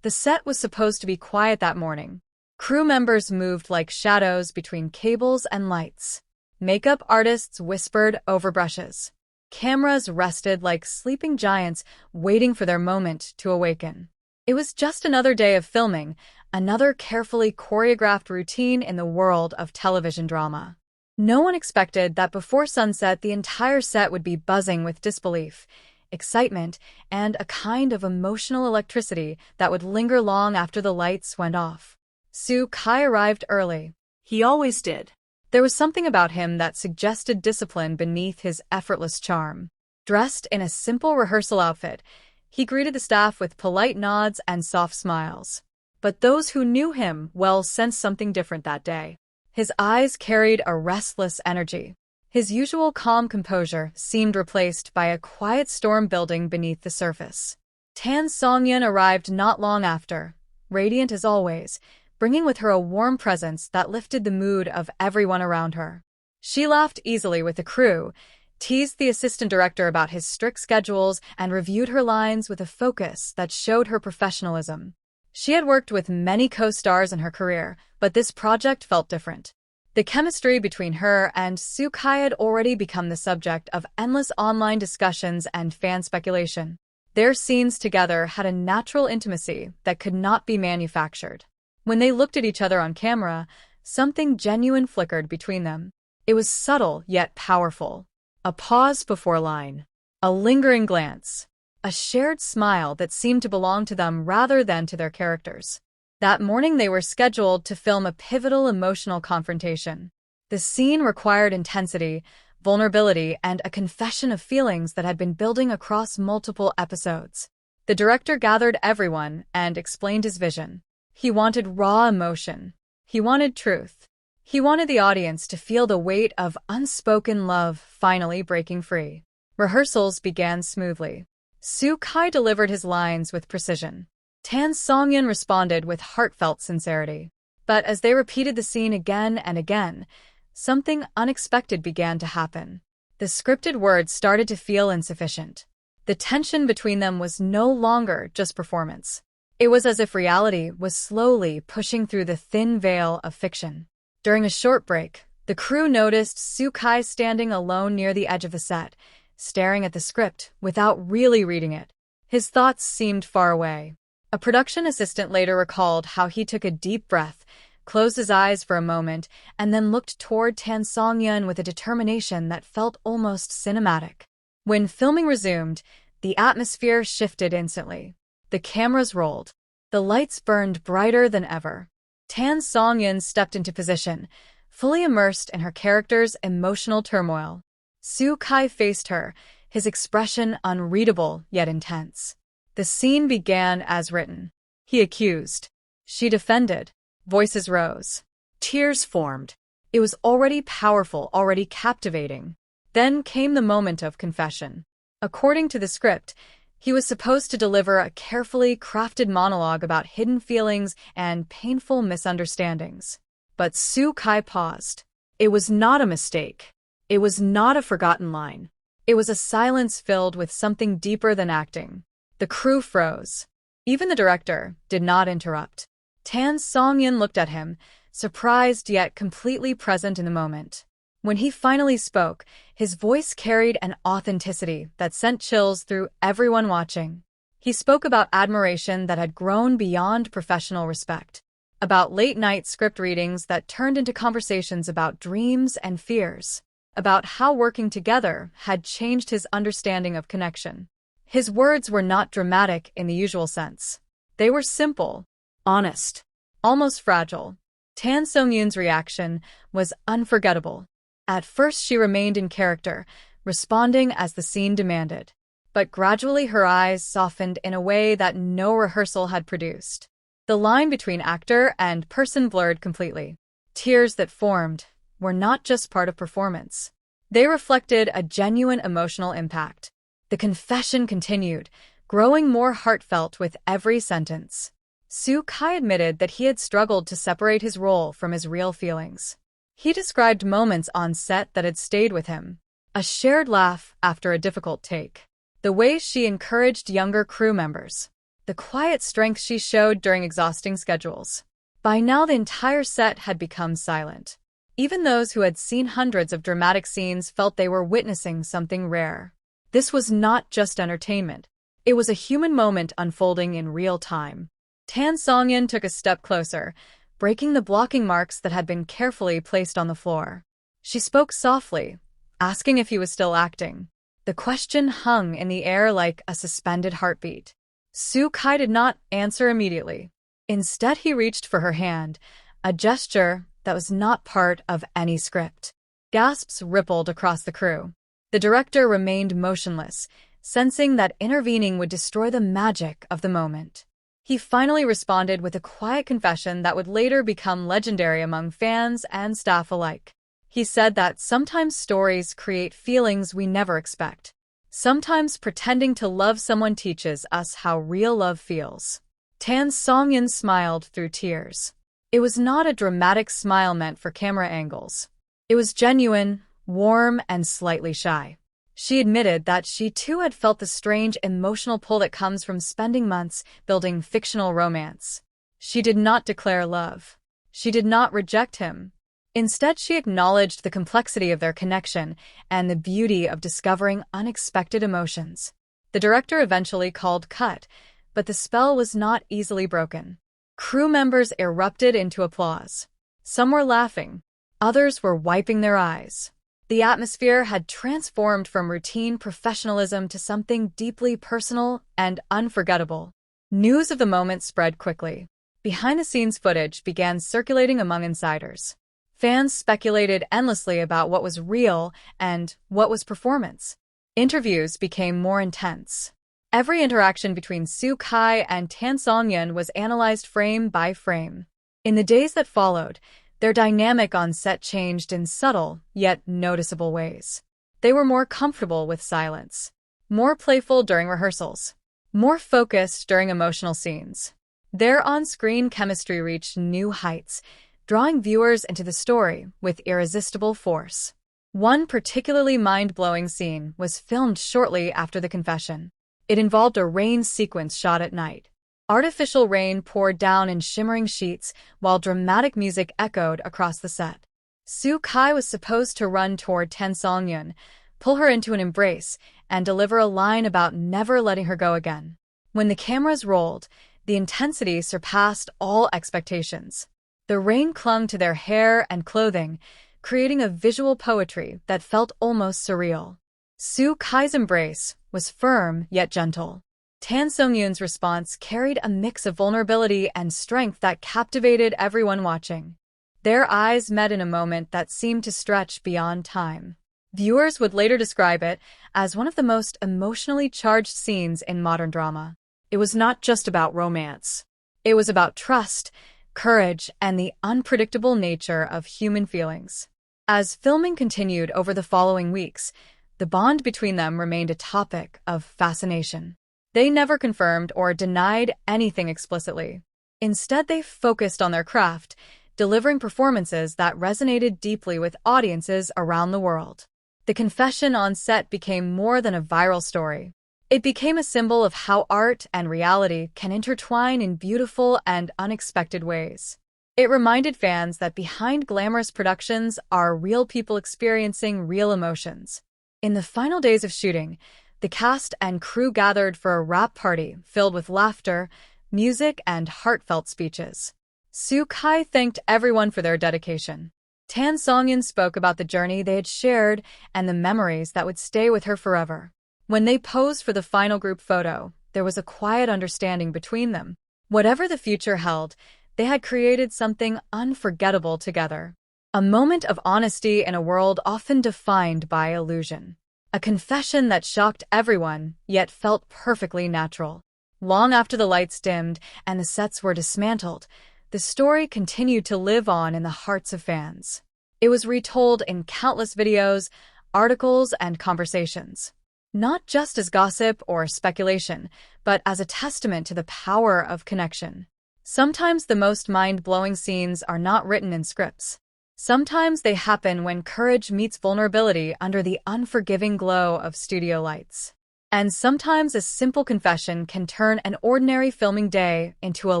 The set was supposed to be quiet that morning. Crew members moved like shadows between cables and lights. Makeup artists whispered over brushes. Cameras rested like sleeping giants waiting for their moment to awaken. It was just another day of filming, another carefully choreographed routine in the world of television drama. No one expected that before sunset the entire set would be buzzing with disbelief, excitement, and a kind of emotional electricity that would linger long after the lights went off. Soo-kai arrived early. He always did. There was something about him that suggested discipline beneath his effortless charm. Dressed in a simple rehearsal outfit, he greeted the staff with polite nods and soft smiles. But those who knew him well sensed something different that day. His eyes carried a restless energy. His usual calm composure seemed replaced by a quiet storm building beneath the surface. Tan Songyun arrived not long after, radiant as always, bringing with her a warm presence that lifted the mood of everyone around her. She laughed easily with the crew, teased the assistant director about his strict schedules, and reviewed her lines with a focus that showed her professionalism. She had worked with many co-stars in her career, but this project felt different. The chemistry between her and Soo-kai had already become the subject of endless online discussions and fan speculation. Their scenes together had a natural intimacy that could not be manufactured. When they looked at each other on camera, something genuine flickered between them. It was subtle yet powerful. A pause before line. A lingering glance. A shared smile that seemed to belong to them rather than to their characters. That morning they were scheduled to film a pivotal emotional confrontation. The scene required intensity, vulnerability, and a confession of feelings that had been building across multiple episodes. The director gathered everyone and explained his vision. He wanted raw emotion. He wanted truth. He wanted the audience to feel the weight of unspoken love finally breaking free. Rehearsals began smoothly. Soo-kai delivered his lines with precision. Tan Songyun responded with heartfelt sincerity. But as they repeated the scene again and again, something unexpected began to happen. The scripted words started to feel insufficient. The tension between them was no longer just performance. It was as if reality was slowly pushing through the thin veil of fiction. During a short break, the crew noticed Soo-kai standing alone near the edge of the set, staring at the script without really reading it. His thoughts seemed far away. A production assistant later recalled how he took a deep breath, closed his eyes for a moment, and then looked toward Tan Songyun with a determination that felt almost cinematic. When filming resumed, the atmosphere shifted instantly. The cameras rolled. The lights burned brighter than ever. Tan Songyun stepped into position, fully immersed in her character's emotional turmoil. Soo-kai faced her, his expression unreadable yet intense. The scene began as written. He accused. She defended. Voices rose. Tears formed. It was already powerful, already captivating. Then came the moment of confession. According to the script, he was supposed to deliver a carefully crafted monologue about hidden feelings and painful misunderstandings. But Soo-kai paused. It was not a mistake. It was not a forgotten line. It was a silence filled with something deeper than acting. The crew froze. Even the director did not interrupt. Tan Songyun looked at him, surprised yet completely present in the moment. When he finally spoke, his voice carried an authenticity that sent chills through everyone watching. He spoke about admiration that had grown beyond professional respect, about late-night script readings that turned into conversations about dreams and fears, about how working together had changed his understanding of connection. His words were not dramatic in the usual sense. They were simple, honest, almost fragile. Tan Songyun's reaction was unforgettable. At first she remained in character, responding as the scene demanded. But gradually her eyes softened in a way that no rehearsal had produced. The line between actor and person blurred completely. Tears that formed were not just part of performance. They reflected a genuine emotional impact. The confession continued, growing more heartfelt with every sentence. Soo-kai admitted that he had struggled to separate his role from his real feelings. He described moments on set that had stayed with him. A shared laugh after a difficult take. The way she encouraged younger crew members. the quiet strength she showed during exhausting schedules. By now, the entire set had become silent. Even those who had seen hundreds of dramatic scenes felt they were witnessing something rare. This was not just entertainment. It was a human moment unfolding in real time. Tan Songyun took a step closer, breaking the blocking marks that had been carefully placed on the floor. She spoke softly, asking if he was still acting. The question hung in the air like a suspended heartbeat. Su Kai did not answer immediately. Instead, he reached for her hand, a gesture that was not part of any script. Gasps rippled across the crew. The director remained motionless, sensing that intervening would destroy the magic of the moment. He finally responded with a quiet confession that would later become legendary among fans and staff alike. He said that sometimes stories create feelings we never expect. Sometimes pretending to love someone teaches us how real love feels. Tan Songyun smiled through tears. It was not a dramatic smile meant for camera angles. It was genuine, warm, and slightly shy. She admitted that she too had felt the strange emotional pull that comes from spending months building fictional romance. She did not declare love. She did not reject him. Instead, she acknowledged the complexity of their connection and the beauty of discovering unexpected emotions. The director eventually called cut, but the spell was not easily broken. Crew members erupted into applause. Some were laughing. Others were wiping their eyes. The atmosphere had transformed from routine professionalism to something deeply personal and unforgettable. News of the moment spread quickly. Behind-the-scenes footage began circulating among insiders. Fans speculated endlessly about what was real and what was performance. Interviews became more intense. Every interaction between Su Kai and Tan Songyun was analyzed frame by frame. In the days that followed, their dynamic on set changed in subtle, yet noticeable ways. They were more comfortable with silence, more playful during rehearsals, more focused during emotional scenes. Their on-screen chemistry reached new heights, drawing viewers into the story with irresistible force. One particularly mind-blowing scene was filmed shortly after the confession. It involved a rain sequence shot at night. Artificial rain poured down in shimmering sheets while dramatic music echoed across the set. Su Kai was supposed to run toward Tan Songyun, pull her into an embrace, and deliver a line about never letting her go again. When the cameras rolled, the intensity surpassed all expectations. The rain clung to their hair and clothing, creating a visual poetry that felt almost surreal. Su Kai's embrace was firm yet gentle. Tan Songyun's response carried a mix of vulnerability and strength that captivated everyone watching. Their eyes met in a moment that seemed to stretch beyond time. Viewers would later describe it as one of the most emotionally charged scenes in modern drama. It was not just about romance. It was about trust, courage, and the unpredictable nature of human feelings. As filming continued over the following weeks, the bond between them remained a topic of fascination. They never confirmed or denied anything explicitly. Instead, they focused on their craft, delivering performances that resonated deeply with audiences around the world. The confession on set became more than a viral story. It became a symbol of how art and reality can intertwine in beautiful and unexpected ways. It reminded fans that behind glamorous productions are real people experiencing real emotions. In the final days of shooting, the cast and crew gathered for a wrap party filled with laughter, music, and heartfelt speeches. Su Kai thanked everyone for their dedication. Tan Songyun spoke about the journey they had shared and the memories that would stay with her forever. When they posed for the final group photo, there was a quiet understanding between them. Whatever the future held, they had created something unforgettable together. A moment of honesty in a world often defined by illusion. A confession that shocked everyone, yet felt perfectly natural. Long after the lights dimmed and the sets were dismantled, the story continued to live on in the hearts of fans. It was retold in countless videos, articles, and conversations. Not just as gossip or speculation, but as a testament to the power of connection. Sometimes the most mind-blowing scenes are not written in scripts. Sometimes they happen when courage meets vulnerability under the unforgiving glow of studio lights. And sometimes a simple confession can turn an ordinary filming day into a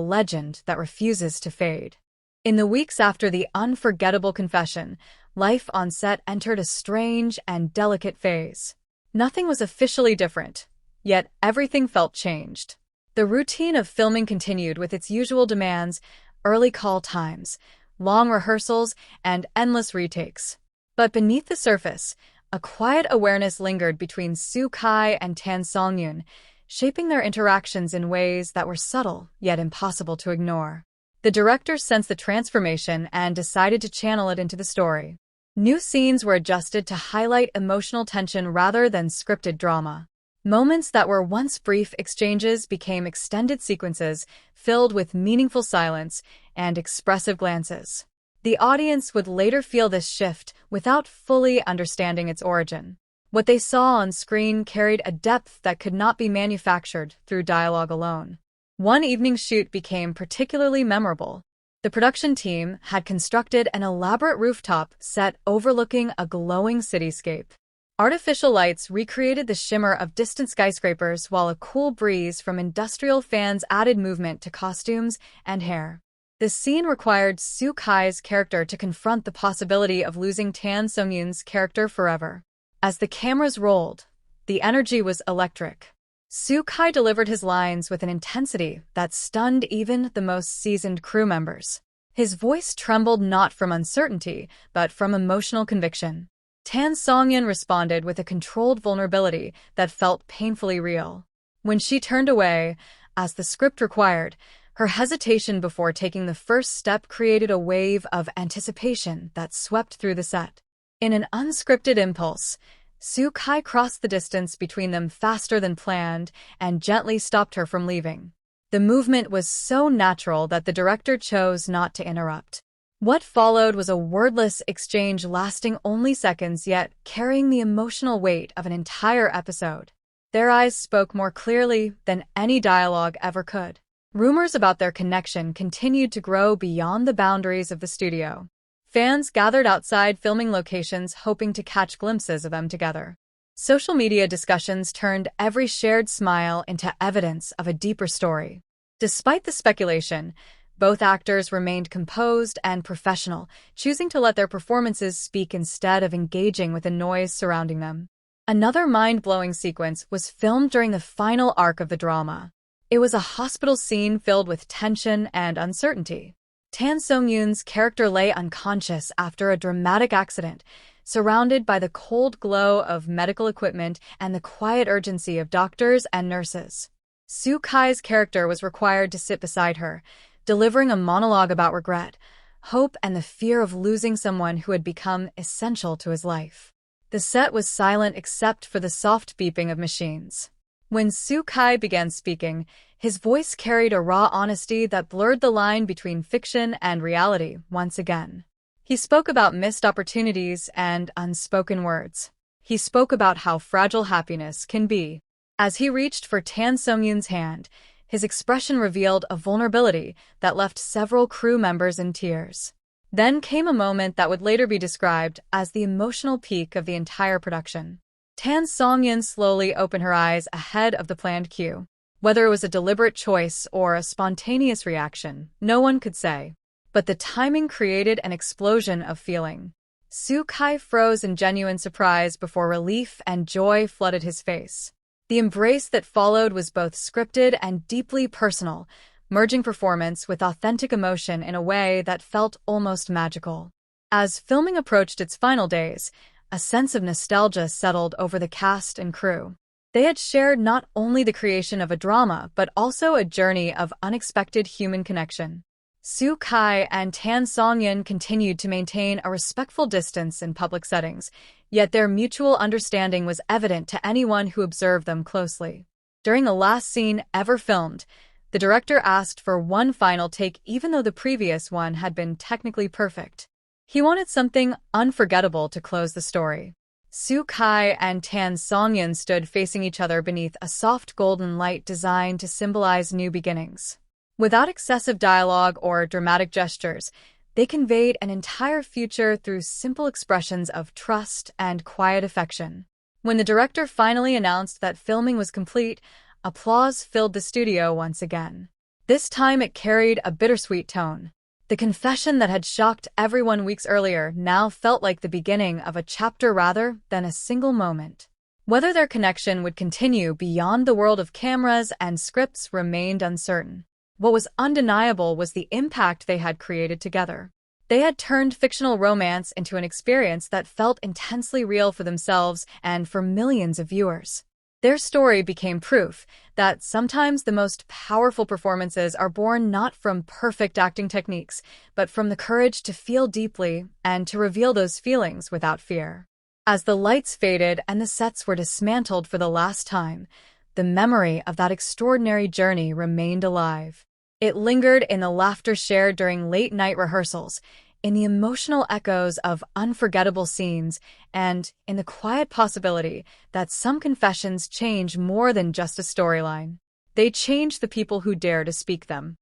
legend that refuses to fade. In the weeks after the unforgettable confession, life on set entered a strange and delicate phase. Nothing was officially different, yet everything felt changed. The routine of filming continued with its usual demands: early call times, long rehearsals, and endless retakes. But beneath the surface, a quiet awareness lingered between Soo Kai and Tan Songyun, shaping their interactions in ways that were subtle yet impossible to ignore. The director sensed the transformation and decided to channel it into the story. New scenes were adjusted to highlight emotional tension rather than scripted drama. Moments that were once brief exchanges became extended sequences filled with meaningful silence and expressive glances. The audience would later feel this shift without fully understanding its origin. What they saw on screen carried a depth that could not be manufactured through dialogue alone. One evening's shoot became particularly memorable. The production team had constructed an elaborate rooftop set overlooking a glowing cityscape. Artificial lights recreated the shimmer of distant skyscrapers, while a cool breeze from industrial fans added movement to costumes and hair. The scene required Soo Kai's character to confront the possibility of losing Tan Songyun's character forever. As the cameras rolled, the energy was electric. Soo Kai delivered his lines with an intensity that stunned even the most seasoned crew members. His voice trembled not from uncertainty, but from emotional conviction. Tan Songyun responded with a controlled vulnerability that felt painfully real. When she turned away, as the script required, her hesitation before taking the first step created a wave of anticipation that swept through the set. In an unscripted impulse, Soo Kai crossed the distance between them faster than planned and gently stopped her from leaving. The movement was so natural that the director chose not to interrupt. What followed was a wordless exchange lasting only seconds, yet carrying the emotional weight of an entire episode. Their eyes spoke more clearly than any dialogue ever could. Rumors about their connection continued to grow beyond the boundaries of the studio. Fans gathered outside filming locations hoping to catch glimpses of them together. Social media discussions turned every shared smile into evidence of a deeper story. Despite the speculation, both actors remained composed and professional, choosing to let their performances speak instead of engaging with the noise surrounding them. Another mind-blowing sequence was filmed during the final arc of the drama. It was a hospital scene filled with tension and uncertainty. Tan Songyun's character lay unconscious after a dramatic accident, surrounded by the cold glow of medical equipment and the quiet urgency of doctors and nurses. Soo Kai's character was required to sit beside her, delivering a monologue about regret, hope, and the fear of losing someone who had become essential to his life. The set was silent except for the soft beeping of machines. When Soo Kai began speaking, his voice carried a raw honesty that blurred the line between fiction and reality once again. He spoke about missed opportunities and unspoken words. He spoke about how fragile happiness can be. As he reached for Tan Songyun's hand, his expression revealed a vulnerability that left several crew members in tears. Then came a moment that would later be described as the emotional peak of the entire production. Tan Songyun slowly opened her eyes ahead of the planned cue. Whether it was a deliberate choice or a spontaneous reaction, no one could say. But the timing created an explosion of feeling. Soo Kai froze in genuine surprise before relief and joy flooded his face. The embrace that followed was both scripted and deeply personal, merging performance with authentic emotion in a way that felt almost magical. As filming approached its final days, a sense of nostalgia settled over the cast and crew. They had shared not only the creation of a drama but also a journey of unexpected human connection. Soo Kai and Tan Songyun continued to maintain a respectful distance in public settings, yet their mutual understanding was evident to anyone who observed them closely. During the last scene ever filmed, the director asked for one final take even though the previous one had been technically perfect. He wanted something unforgettable to close the story. Soo Kai and Tan Songyun stood facing each other beneath a soft golden light designed to symbolize new beginnings. Without excessive dialogue or dramatic gestures, they conveyed an entire future through simple expressions of trust and quiet affection. When the director finally announced that filming was complete, applause filled the studio once again. This time it carried a bittersweet tone. The confession that had shocked everyone weeks earlier now felt like the beginning of a chapter rather than a single moment. Whether their connection would continue beyond the world of cameras and scripts remained uncertain. What was undeniable was the impact they had created together. They had turned fictional romance into an experience that felt intensely real for themselves and for millions of viewers. Their story became proof that sometimes the most powerful performances are born not from perfect acting techniques, but from the courage to feel deeply and to reveal those feelings without fear. As the lights faded and the sets were dismantled for the last time, the memory of that extraordinary journey remained alive. It lingered in the laughter shared during late-night rehearsals, in the emotional echoes of unforgettable scenes, and in the quiet possibility that some confessions change more than just a storyline. They change the people who dare to speak them.